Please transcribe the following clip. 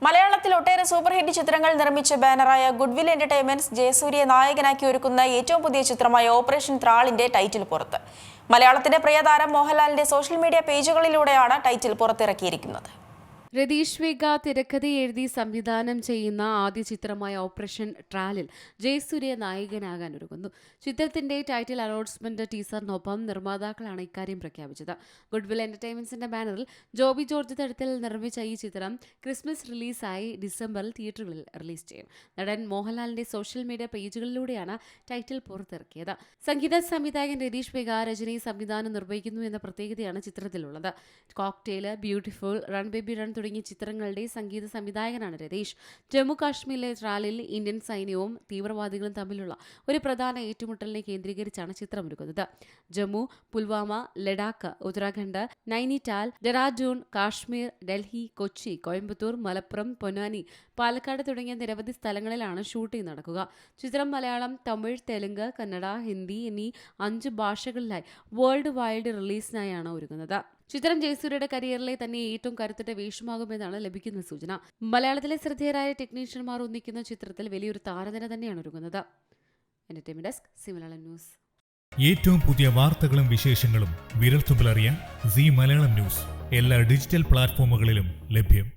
മലയാളത്തിൽ ഒട്ടേറെ super hit ചിത്രങ്ങൾ നിർമ്മിച്ച ബാനറായ ഗുഡ്വിൽ എന്റർടൈൻമെന്റ്സ് ജയസൂര്യയെ നായകനാക്കി ഒരുക്കുന്ന ഏറ്റവും പുതിയ ചിത്രമായ ഓപ്പറേഷൻ ത്രാളിന്റെ ടൈറ്റിൽ പുറത്ത്. മലയാളത്തിന്റെ പ്രിയ താരം മോഹൻലാലിന്റെ സോഷ്യൽ മീഡിയ പേജുകളിലൂടെയാണ് ടൈറ്റിൽ പുറത്തിറക്കിയിരിക്കുന്നത്. രതീഷ് വേഗ തിരക്കഥ എഴുതി സംവിധാനം ചെയ്യുന്ന ആദ്യ ചിത്രമായ ഓപ്പറേഷൻ ട്രാലിൽ ജയസൂര്യ നായകനാകാൻ ഒരുങ്ങുന്നു. ചിത്രത്തിന്റെ ടൈറ്റിൽ അനൗൺസ്മെന്റ് ടീസറിനൊപ്പം നിർമ്മാതാക്കളാണ് ഇക്കാര്യം പ്രഖ്യാപിച്ചത്. ഗുഡ്വിൽ എന്റർടൈൻമെന്റ്സിന്റെ ബാനറിൽ ജോബി ജോർജ് തടത്തിൽ നിർമ്മിച്ച ഈ ചിത്രം ക്രിസ്മസ് റിലീസായി ഡിസംബറിൽ തിയേറ്ററുകളിൽ റിലീസ് ചെയ്യും. നടൻ മോഹൻലാലിന്റെ സോഷ്യൽ മീഡിയ പേജുകളിലൂടെയാണ് ടൈറ്റിൽ പുറത്തിറക്കിയത്. സംഗീത സംവിധായകൻ രതീഷ് വേഗ രചനി സംവിധാനം നിർവഹിക്കുന്നു എന്ന പ്രത്യേകതയാണ് ചിത്രത്തിലുള്ളത്. Cocktail, beautiful, run baby run തുടങ്ങിയ ചിത്രങ്ങളുടെ സംഗീത സംവിധായകനാണ് രതീഷ്. ജമ്മു കാശ്മീരിലെ ട്രാലിൽ ഇന്ത്യൻ സൈന്യവും തീവ്രവാദികളും തമ്മിലുള്ള ഒരു പ്രധാന ഏറ്റുമുട്ടലിനെ കേന്ദ്രീകരിച്ചാണ് ചിത്രമൊരുക്കുന്നത്. ജമ്മു, പുൽവാമ, ലഡാക്ക്, ഉത്തരാഖണ്ഡ്, നൈനിറ്റാൽ, ഡെറാഡൂൺ, കാശ്മീർ, ഡൽഹി, കൊച്ചി, കോയമ്പത്തൂർ, മലപ്പുറം, പൊന്നാനി, പാലക്കാട് തുടങ്ങിയ നിരവധി സ്ഥലങ്ങളിലാണ് ഷൂട്ടിംഗ് നടക്കുക. ചിത്രം മലയാളം, തമിഴ്, തെലുങ്ക്, കന്നഡ, ഹിന്ദി എന്നീ 5 ഭാഷകളിലായി വേൾഡ് വൈഡ് റിലീസിനായാണ് ഒരുങ്ങുന്നത്. ചിത്രം ജയസൂര്യയുടെ കരിയറിലെ തന്നെ ഏറ്റവും കരുത്തുറ്റ വേഷമാകുമെന്നാണ് ലഭിക്കുന്ന സൂചന. മലയാളത്തിലെ ശ്രദ്ധേയരായ ടെക്നീഷ്യന്മാർ ഒന്നിക്കുന്ന ചിത്രത്തിൽ വലിയൊരു താരനിര തന്നെയാണ് ഒരുങ്ങുന്നത്. Entertainment desk, C Malayalam news. ഏറ്റവും പുതിയ വാർത്തകളും വിശേഷങ്ങളും വിരൽത്തുമ്പിലറിയാൻ സി മലയാളം ന്യൂസ് എല്ലാ ഡിജിറ്റൽ പ്ലാറ്റ്ഫോമുകളിലും ലഭ്യം.